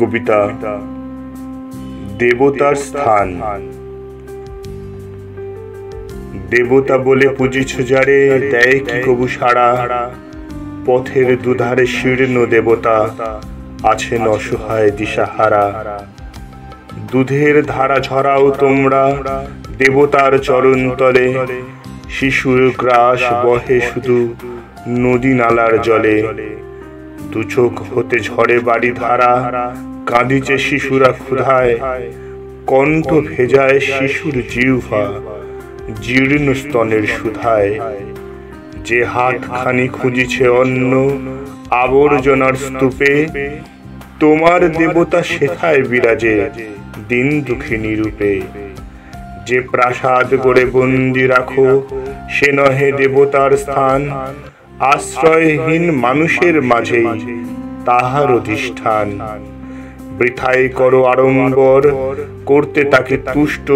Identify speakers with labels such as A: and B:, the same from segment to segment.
A: কবিতা দেবতার স্থান। দেবতা বলে পুজিছ যারে, দেয় কি কবু সাড়া। পথের দুধারে শীর্ণ দেবতা, আছেন অসহায় দিশাহারা। দুধের ধারা ঝরাও তোমরা দেবতার চরণ তলে। শিশুর গ্রাস বহে শুধু নদী নালার জলে। দু চোখ হতে ঝরে বাড়ি ধারা, কাঁদিছে শিশুরা ক্ষুধায়। কণ্ঠ ভেজায় শিশুর জিহ্বা জীর্ণ স্তনের সুধায়। যে হাতখানি খুঁজিছে অন্ন আবর্জনার স্তূপে, তোমার দেবতা সেথায় বিরাজে দিন দুঃখিনী রূপে। যে প্রাসাদ গড়ে বন্দি রাখো, সে নহে দেবতার স্থান। আশ্রয়হীন মানুষের মাঝেই তাহার অধিষ্ঠান। বৃথাই করো আড়ম্বর, করতে তাকে তুষ্ট।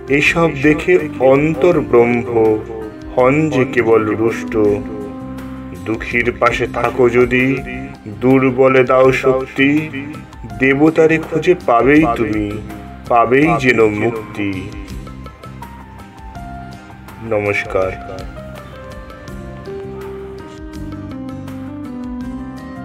A: এসব দেখে অন্তর ব্রহ্ম হন যে কেবল রুষ্ট। দুঃখীর পাশে থাকো যদি, দুর্বলে দাও শক্তি। দেবতারে খুঁজে পাবেই তুমি, পাবেই যেন মুক্তি। নমস্কার।